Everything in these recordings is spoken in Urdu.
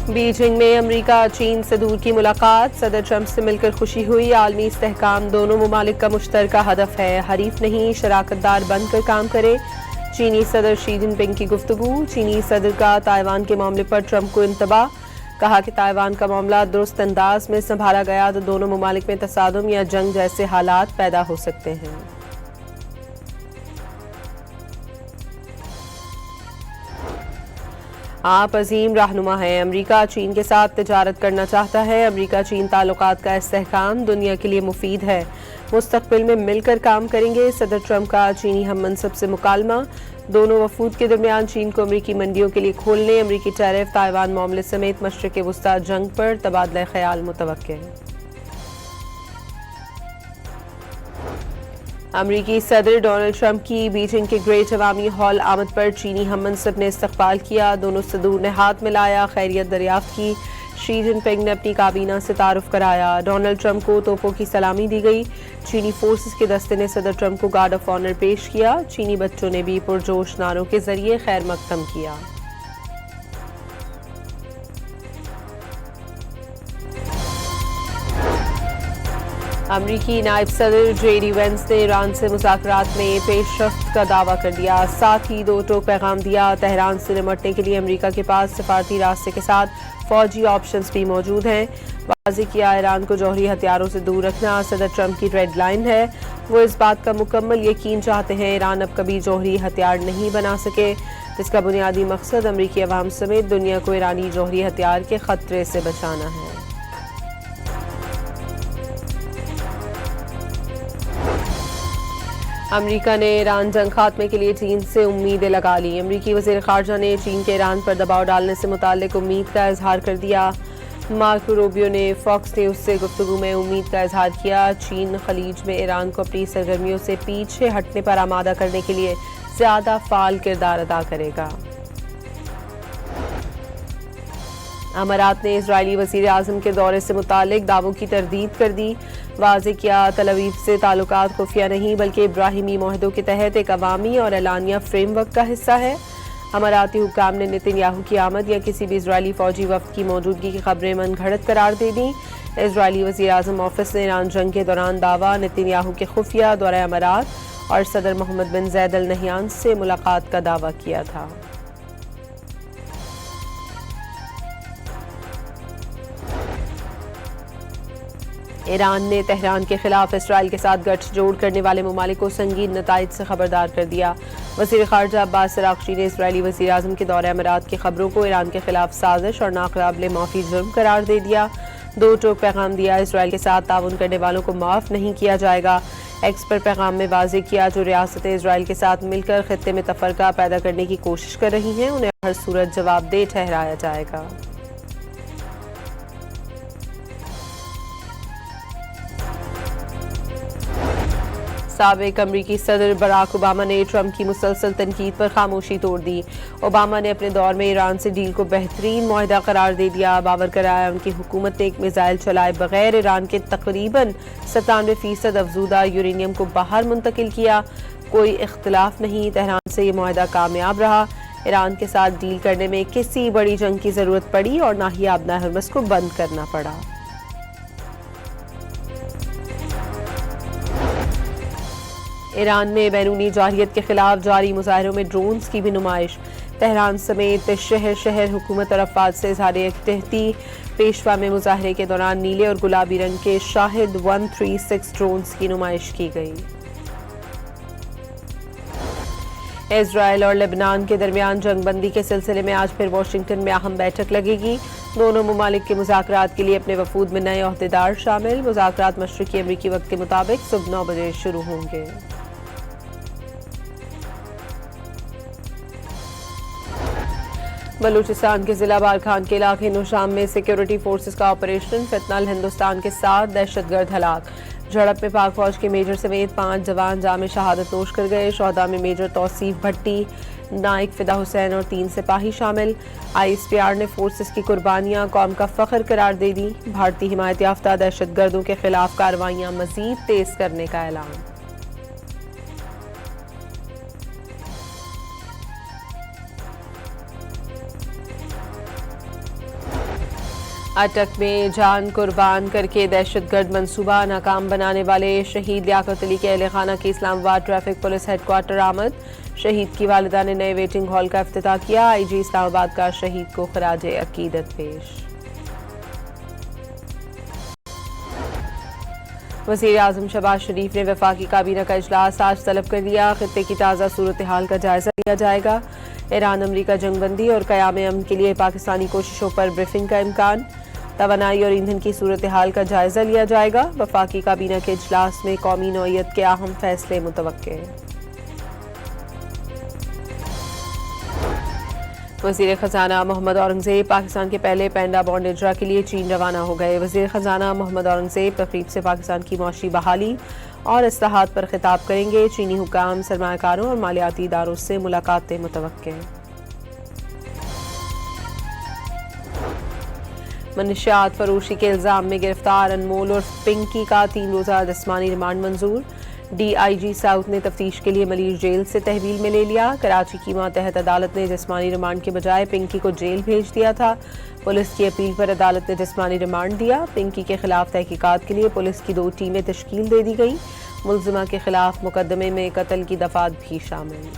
بیجنگ میں امریکہ چین سے دور کی ملاقات، صدر ٹرمپ سے مل کر خوشی ہوئی، عالمی استحکام دونوں ممالک کا مشترکہ ہدف ہے، حریف نہیں شراکت دار بن کر کام کرے۔ چینی صدر شی جن پنگ کی گفتگو، چینی صدر کا تائیوان کے معاملے پر ٹرمپ کو انتباہ، کہا کہ تائیوان کا معاملہ درست انداز میں سنبھالا گیا تو دونوں ممالک میں تصادم یا جنگ جیسے حالات پیدا ہو سکتے ہیں۔ آپ عظیم رہنما ہیں، امریکہ چین کے ساتھ تجارت کرنا چاہتا ہے، امریکہ چین تعلقات کا استحکام دنیا کے لیے مفید ہے، مستقبل میں مل کر کام کریں گے، صدر ٹرمپ کا چینی ہم منصب سے مکالمہ، دونوں وفود کے درمیان چین کو امریکی منڈیوں کے لیے کھولنے، امریکی ٹیرف، تائیوان معاملے سمیت مشرق وسطیٰ جنگ پر تبادلہ خیال متوقع۔ امریکی صدر ڈونلڈ ٹرمپ کی بیجنگ کے گریٹ عوامی ہال آمد پر چینی ہم منصب نے استقبال کیا، دونوں صدور نے ہاتھ ملایا، خیریت دریافت کی، شی جن پنگ نے اپنی کابینہ سے تعارف کرایا، ڈونلڈ ٹرمپ کو توپوں کی سلامی دی گئی، چینی فورسز کے دستے نے صدر ٹرمپ کو گارڈ آف آنر پیش کیا، چینی بچوں نے بھی پرجوش نعروں کے ذریعے خیر مقدم کیا۔ امریکی نائب صدر جے ڈی وینس نے ایران سے مذاکرات میں پیش رفت کا دعویٰ کر دیا، ساتھ ہی دو ٹوک پیغام دیا، تہران سے نمٹنے کے لیے امریکہ کے پاس سفارتی راستے کے ساتھ فوجی آپشنز بھی موجود ہیں، واضح کیا ایران کو جوہری ہتھیاروں سے دور رکھنا صدر ٹرمپ کی ریڈ لائن ہے، وہ اس بات کا مکمل یقین چاہتے ہیں ایران اب کبھی جوہری ہتھیار نہیں بنا سکے، جس کا بنیادی مقصد امریکی عوام سمیت دنیا کو ایرانی جوہری ہتھیار کے خطرے سے بچانا ہے۔ امریکہ نے ایران جنگ خاتمے کے لیے چین سے امیدیں لگا لی، امریکی وزیر خارجہ نے چین کے ایران پر دباؤ ڈالنے سے متعلق امید کا اظہار کر دیا، مارکو روبیو نے فاکس نیوز سے گفتگو میں امید کا اظہار کیا، چین خلیج میں ایران کو اپنی سرگرمیوں سے پیچھے ہٹنے پر آمادہ کرنے کے لیے زیادہ فعال کردار ادا کرے گا۔ امارات نے اسرائیلی وزیر اعظم کے دورے سے متعلق دعووں کی تردید کر دی، واضح کیا تل ابیب سے تعلقات خفیہ نہیں بلکہ ابراہیمی معاہدوں کے تحت ایک عوامی اور اعلانیہ فریم ورک کا حصہ ہے، اماراتی حکام نے نتن یاہو کی آمد یا کسی بھی اسرائیلی فوجی وفد کی موجودگی کی خبریں من گھڑت قرار دے دیں، اسرائیلی وزیر اعظم آفس نے ایران جنگ کے دوران دعویٰ نتن یاہو کے خفیہ دورہ امارات اور صدر محمد بن زید ال نہیان سے ملاقات کا دعویٰ کیا تھا۔ ایران نے تہران کے خلاف اسرائیل کے ساتھ گٹھ جوڑ کرنے والے ممالک کو سنگین نتائج سے خبردار کر دیا، وزیر خارجہ عباس عراقچی نے اسرائیلی وزیر اعظم کے دورہ امارات کی خبروں کو ایران کے خلاف سازش اور ناقابل معافی جرم قرار دے دیا، دو ٹوک پیغام دیا، اسرائیل کے ساتھ تعاون کرنے والوں کو معاف نہیں کیا جائے گا، ایکس پر پیغام میں واضح کیا جو ریاستیں اسرائیل کے ساتھ مل کر خطے میں تفرقہ پیدا کرنے کی کوشش کر رہی ہیں انہیں ہر صورت جواب دہ ٹھہرایا جائے گا۔ سابق امریکی صدر براک اوباما نے ٹرمپ کی مسلسل تنقید پر خاموشی توڑ دی، اوباما نے اپنے دور میں ایران سے ڈیل کو بہترین معاہدہ قرار دے دیا، باور کرایا ان کی حکومت نے ایک میزائل چلائے بغیر ایران کے تقریباً 97% افزودہ یورینیم کو باہر منتقل کیا، کوئی اختلاف نہیں تہران سے یہ معاہدہ کامیاب رہا، ایران کے ساتھ ڈیل کرنے میں کسی بڑی جنگ کی ضرورت پڑی اور نہ ہی آبنائے ہرمز کو بند کرنا پڑا۔ ایران میں بیرونی جارحیت کے خلاف جاری مظاہروں میں ڈرونز کی بھی نمائش، تہران سمیت شہر شہر حکومت اور افواج سے اظہار یکجہتی، پیشوا میں مظاہرے کے دوران نیلے اور گلابی رنگ کے شاہد 136 ڈرونز کی نمائش کی گئی۔ اسرائیل اور لبنان کے درمیان جنگ بندی کے سلسلے میں آج پھر واشنگٹن میں اہم بیٹھک لگے گی، دونوں ممالک کے مذاکرات کے لیے اپنے وفود میں نئے عہدیدار شامل، مذاکرات مشرقی امریکی وقت کے مطابق صبح 9 بجے شروع ہوں گے۔ بلوچستان کے ضلع بارکھان کے علاقے نوشام میں سیکیورٹی فورسز کا آپریشن، فتنہ ہندوستان کے 7 دہشت گرد ہلاک، جھڑپ میں پاک فوج کے میجر سمیت 5 جوان جام شہادت نوش کر گئے، شہداء میں میجر توصیف بھٹی، نائک فدا حسین اور 3 سپاہی شامل، آئی ایس پی آر نے فورسز کی قربانیاں قوم کا فخر قرار دے دی، بھارتی حمایت یافتہ دہشت گردوں کے خلاف کارروائیاں مزید تیز کرنے کا اعلان۔ اٹک میں جان قربان کر کے دہشت گرد منصوبہ ناکام بنانے والے شہید لیاقت علی کے اہل خانہ کی اسلام آباد ٹریفک پولیس ہیڈ کوارٹر آمد۔ شہید کی والدہ نے نئے ویٹنگ ہال کا افتتاح کیا۔ آئی جی اسلام آباد کا شہید کو خراج عقیدت پیش۔ وزیر اعظم شہباز شریف نے وفاقی کابینہ کا اجلاس آج طلب کر لیا۔ خطے کی تازہ صورتحال کا جائزہ لیا جائے گا۔ ایران امریکہ جنگ بندی اور قیام امن کے لیے پاکستانی کوششوں پر بریفنگ کا امکان۔ توانائی اور ایندھن کی صورتحال کا جائزہ لیا جائے گا۔ وفاقی کابینہ کے اجلاس میں قومی نوعیت کے اہم فیصلے متوقع۔ وزیر خزانہ محمد اورنگزیب پاکستان کے پہلے پینڈا بانڈ اجرا کے لیے چین روانہ ہو گئے۔ وزیر خزانہ محمد اورنگزیب تقریب سے پاکستان کی معاشی بحالی اور اصلاحات پر خطاب کریں گے۔ چینی حکام، سرمایہ کاروں اور مالیاتی اداروں سے ملاقاتیں متوقع۔ منشیات فروشی کے الزام میں گرفتار انمول اور پنکی کا 3 روزہ جسمانی ریمانڈ منظور۔ ڈی آئی جی ساؤتھ نے تفتیش کے لیے ملیر جیل سے تحویل میں لے لیا۔ کراچی کی ماتحت عدالت نے جسمانی ریمانڈ کے بجائے پنکی کو جیل بھیج دیا تھا۔ پولیس کی اپیل پر عدالت نے جسمانی ریمانڈ دیا۔ پنکی کے خلاف تحقیقات کے لیے پولیس کی 2 ٹیمیں تشکیل دے دی گئیں۔ ملزمہ کے خلاف مقدمے میں قتل کی دفعات بھی شامل۔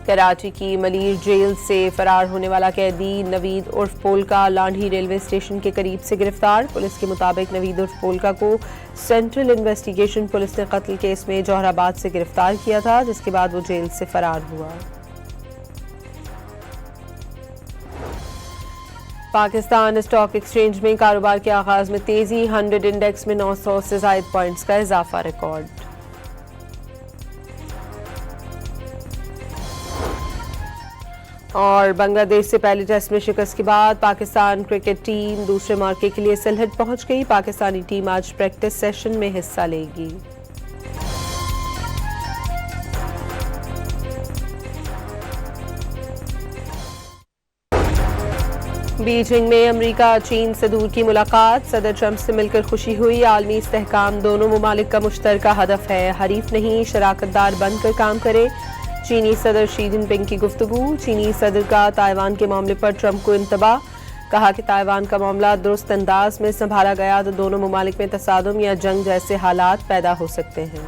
کراچی کی ملیر جیل سے فرار ہونے والا قیدی نوید عرف پولکا لانڈھی ریلوے اسٹیشن کے قریب سے گرفتار۔ پولیس کے مطابق نوید عرف پولکا کو سینٹرل انویسٹیگیشن پولیس نے قتل کیس میں جوہر آباد سے گرفتار کیا تھا، جس کے بعد وہ جیل سے فرار ہوا۔ پاکستان اسٹاک ایکسچینج میں کاروبار کے آغاز میں تیزی، 100 انڈیکس میں 900 سے زائد پوائنٹس کا اضافہ ریکارڈ۔ اور بنگلہ دیش سے پہلے ٹیسٹ میں شکست کے بعد پاکستان کرکٹ ٹیم دوسرے مارکے کے لیے سلہٹ پہنچ گئی۔ پاکستانی ٹیم آج پریکٹس سیشن میں حصہ لے گی۔ بیجنگ میں امریکہ چین سے دور کی ملاقات، صدر ٹرمپ سے مل کر خوشی ہوئی۔ عالمی استحکام دونوں ممالک کا مشترکہ ہدف ہے، حریف نہیں، شراکت دار بن کر کام کرے۔ چینی صدر شی جن پنگ کی گفتگو۔ چینی صدر کا تائیوان کے معاملے پر ٹرمپ کو انتباہ، کہا کہ تائیوان کا معاملہ درست انداز میں سنبھالا گیا تو دونوں ممالک میں تصادم یا جنگ جیسے حالات پیدا ہو سکتے ہیں۔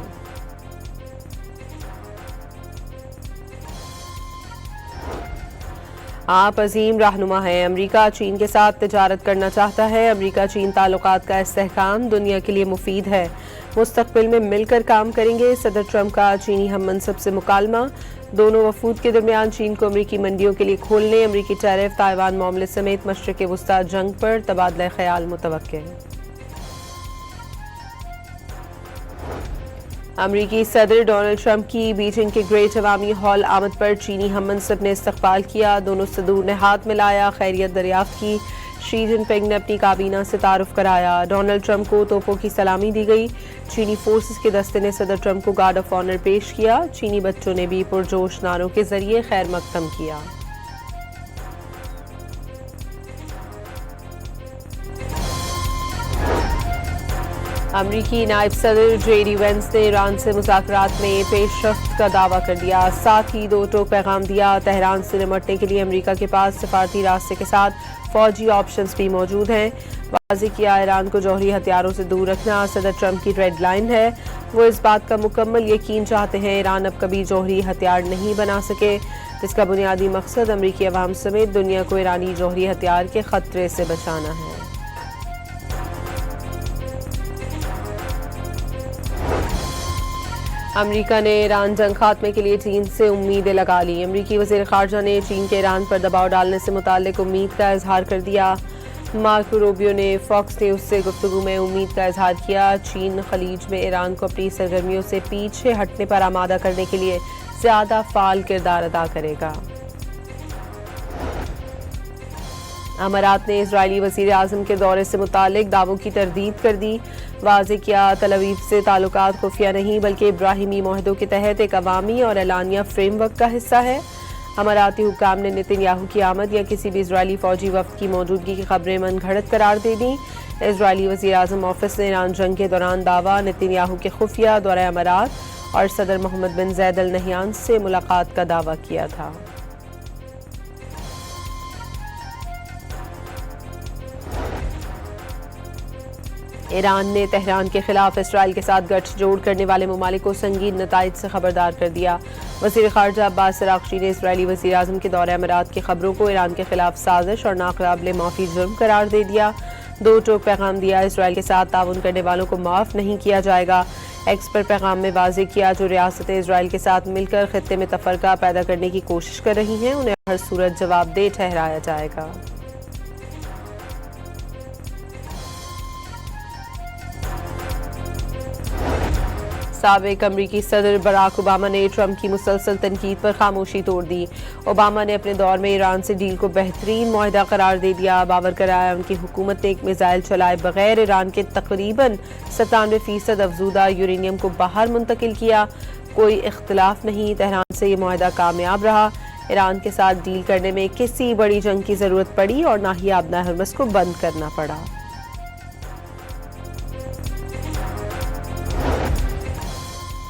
آپ عظیم رہنما ہیں، امریکہ چین کے ساتھ تجارت کرنا چاہتا ہے۔ امریکہ چین تعلقات کا استحکام دنیا کے لیے مفید ہے، مستقبل میں مل کر کام کریں گے۔ صدر ٹرمپ کا چینی ہم منصب سے مکالمہ، دونوں وفود کے درمیان چین کو امریکی منڈیوں کے لیے کھولنے، امریکی ٹیرف، تائیوان معاملے سمیت مشرق وسطی جنگ پر تبادلہ خیال متوقع۔ امریکی صدر ڈونلڈ ٹرمپ کی بیجنگ کے گریٹ عوامی ہال آمد پر چینی ہم منصب نے استقبال کیا، دونوں صدور نے ہاتھ ملایا، خیریت دریافت کی۔ شی جن پنگ نے اپنی کابینہ سے تعارف کرایا۔ ڈونلڈ ٹرمپ کو توپوں کی سلامی دی گئی۔ چینی فورسز کے دستے نے صدر ٹرمپ کو گارڈ آف آنر پیش کیا۔ چینی بچوں نے بھی پرجوش نعروں کے ذریعے خیر مقدم کیا۔ امریکی نائب صدر جے ڈی وینس نے ایران سے مذاکرات میں پیش رفت کا دعویٰ کر دیا، ساتھ ہی 2 ٹوک پیغام دیا۔ تہران سے نمٹنے کے لیے امریکہ کے پاس سفارتی راستے کے ساتھ فوجی آپشنز بھی موجود ہیں۔ واضح کیا ایران کو جوہری ہتھیاروں سے دور رکھنا صدر ٹرمپ کی ریڈ لائن ہے۔ وہ اس بات کا مکمل یقین چاہتے ہیں ایران اب کبھی جوہری ہتھیار نہیں بنا سکے، جس کا بنیادی مقصد امریکی عوام سمیت دنیا کو ایرانی جوہری ہتھیار کے خطرے سے بچانا ہے۔ امریکہ نے ایران جنگ خاتمے کے لیے چین سے امیدیں لگا لی۔ امریکی وزیر خارجہ نے چین کے ایران پر دباؤ ڈالنے سے متعلق امید کا اظہار کر دیا۔ مارکو روبیو نے فاکس نیوز سے گفتگو میں امید کا اظہار کیا، چین خلیج میں ایران کو اپنی سرگرمیوں سے پیچھے ہٹنے پر آمادہ کرنے کے لیے زیادہ فعال کردار ادا کرے گا۔ امارات نے اسرائیلی وزیر اعظم کے دورے سے متعلق دعووں کی تردید کر دی، واضح کیا تل ابیب سے تعلقات خفیہ نہیں بلکہ ابراہیمی معاہدوں کے تحت ایک عوامی اور اعلانیہ فریم ورک کا حصہ ہے۔ اماراتی حکام نے نتن یاہو کی آمد یا کسی بھی اسرائیلی فوجی وفد کی موجودگی کی خبریں من گھڑت قرار دے دیں۔ اسرائیلی وزیر اعظم آفس نے ایران جنگ کے دوران دعویٰ نتن یاہو کے خفیہ دورہ امارات اور صدر محمد بن زید ال نہیان سے ملاقات کا دعویٰ کیا تھا۔ ایران نے تہران کے خلاف اسرائیل کے ساتھ گٹھ جوڑ کرنے والے ممالک کو سنگین نتائج سے خبردار کر دیا۔ وزیر خارجہ عباس عراقچی نے اسرائیلی وزیر اعظم کے دورہ امارات کی خبروں کو ایران کے خلاف سازش اور ناقابل معافی جرم قرار دے دیا۔ دو ٹوک پیغام دیا، اسرائیل کے ساتھ تعاون کرنے والوں کو معاف نہیں کیا جائے گا۔ ایکس پر پیغام میں واضح کیا، جو ریاستیں اسرائیل کے ساتھ مل کر خطے میں تفرقہ پیدا کرنے کی کوشش کر رہی ہیں انہیں ہر صورت جواب دہ ٹھہرایا جائے گا۔ سابق امریکی صدر براک اوباما نے ٹرمپ کی مسلسل تنقید پر خاموشی توڑ دی۔ اوباما نے اپنے دور میں ایران سے ڈیل کو بہترین معاہدہ قرار دے دیا۔ باور کرایا ان کی حکومت نے ایک میزائل چلائے بغیر ایران کے تقریباً 97% افزودہ یورینیم کو باہر منتقل کیا۔ کوئی اختلاف نہیں، تہران سے یہ معاہدہ کامیاب رہا۔ ایران کے ساتھ ڈیل کرنے میں کسی بڑی جنگ کی ضرورت پڑی اور نہ ہی آبنہ ہرمز کو بند کرنا پڑا۔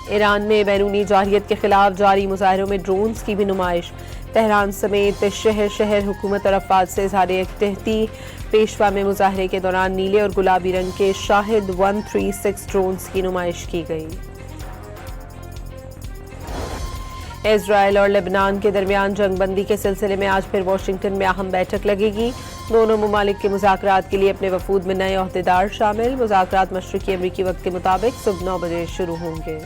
ایران میں بیرونی جارحیت کے خلاف جاری مظاہروں میں ڈرونز کی بھی نمائش۔ تہران سمیت شہر شہر حکومت اور افواج سے اظہار یکجہتی۔ پیشوا میں مظاہرے کے دوران نیلے اور گلابی رنگ کے شاہد 136 ڈرونز کی نمائش کی گئی۔ اسرائیل اور لبنان کے درمیان جنگ بندی کے سلسلے میں آج پھر واشنگٹن میں اہم بیٹھک لگے گی۔ دونوں ممالک کے مذاکرات کے لیے اپنے وفود میں نئے عہدیدار شامل۔ مذاکرات مشرقی امریکی وقت کے مطابق صبح 9 بجے شروع ہوں گے۔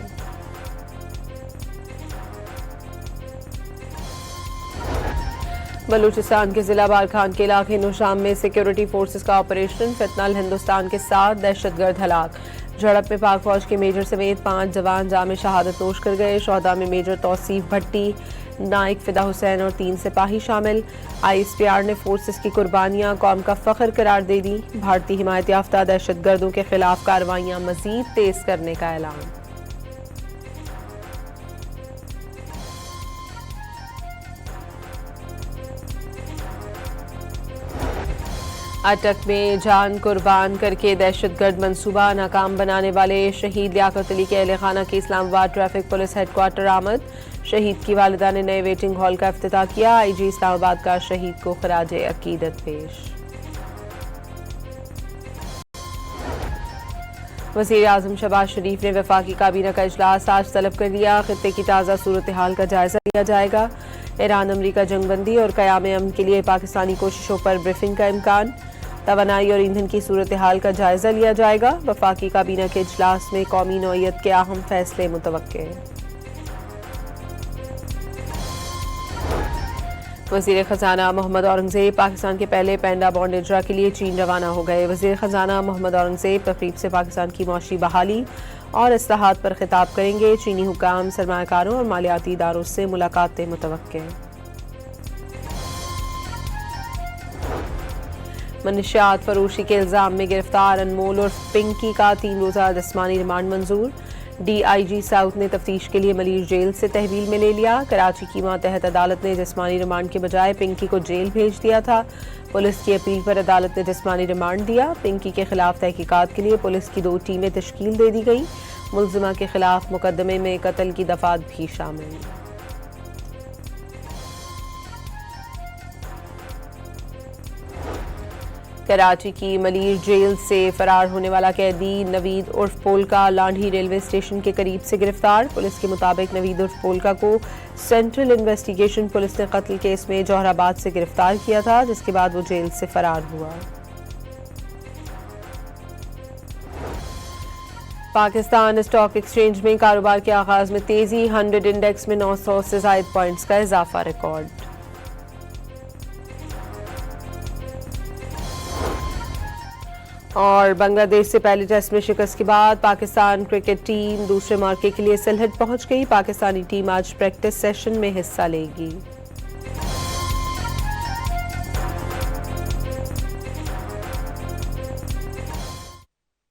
بلوچستان کے ضلع بارکھان کے علاقے نوشام میں سیکیورٹی فورسز کا آپریشن، فتنہ ہندوستان کے 7 دہشت گرد ہلاک۔ جھڑپ میں پاک فوج کے میجر سمیت 5 جوان جام شہادت نوش کر گئے۔ شہداء میں میجر توصیف بھٹی، نائک فدا حسین اور 3 سپاہی شامل۔ ISPR نے فورسز کی قربانیاں قوم کا فخر قرار دے دی۔ بھارتی حمایت یافتہ دہشت گردوں کے خلاف کارروائیاں مزید تیز کرنے کا اعلان۔ اٹک میں جان قربان کر کے دہشت گرد منصوبہ ناکام بنانے والے شہید لیاقت علی کے اہل خانہ کی اسلام آباد ٹریفک پولیس ہیڈ کوارٹر آمد۔ شہید کی والدہ نے نئے ویٹنگ ہال کا افتتاح کیا۔ IG اسلام آباد کا شہید کو خراج عقیدت پیش۔ وزیر اعظم شہباز شریف نے وفاقی کابینہ کا اجلاس آج طلب کر لیا۔ خطے کی تازہ صورتحال کا جائزہ لیا جائے گا۔ ایران امریکہ جنگ بندی اور قیام امن کے لیے پاکستانی کوششوں پر بریفنگ کا امکان۔ توانائی اور ایندھن کی صورتحال کا جائزہ لیا جائے گا۔ وفاقی کابینہ کے اجلاس میں قومی نوعیت کے اہم فیصلے متوقع۔ وزیر خزانہ محمد اورنگزیب پاکستان کے پہلے پینڈا بانڈ اجرا کے لیے چین روانہ ہو گئے۔ وزیر خزانہ محمد اورنگزیب تقریب سے پاکستان کی معاشی بحالی اور اصلاحات پر خطاب کریں گے۔ چینی حکام، سرمایہ کاروں اور مالیاتی اداروں سے ملاقاتیں متوقع۔ منشیات فروشی کے الزام میں گرفتار انمول اور پنکی کا 3 روزہ جسمانی ریمانڈ منظور۔ DIG ساؤتھ نے تفتیش کے لیے ملیر جیل سے تحویل میں لے لیا۔ کراچی کی ماتحت عدالت نے جسمانی ریمانڈ کے بجائے پنکی کو جیل بھیج دیا تھا۔ پولیس کی اپیل پر عدالت نے جسمانی ریمانڈ دیا۔ پنکی کے خلاف تحقیقات کے لیے پولیس کی 2 ٹیمیں تشکیل دے دی گئیں۔ ملزمہ کے خلاف مقدمے میں قتل کی دفعات بھی شامل۔ کراچی کی ملیر جیل سے فرار ہونے والا قیدی نوید عرف پولکا لانڈھی ریلوے اسٹیشن کے قریب سے گرفتار۔ پولیس کے مطابق نوید عرف پولکا کو سینٹرل انویسٹیگیشن پولیس نے قتل کیس میں جوہر آباد سے گرفتار کیا تھا، جس کے بعد وہ جیل سے فرار ہوا۔ پاکستان اسٹاک ایکسچینج میں کاروبار کے آغاز میں تیزی، 100 انڈیکس میں 900 سے زائد پوائنٹس کا اضافہ ریکارڈ۔ اور بنگلہ دیش سے پہلے ٹیسٹ میں شکست کے بعد پاکستان کرکٹ ٹیم دوسرے مارکے کے لیے سلہٹ پہنچ گئی۔ پاکستانی ٹیم آج پریکٹس سیشن میں حصہ لے گی۔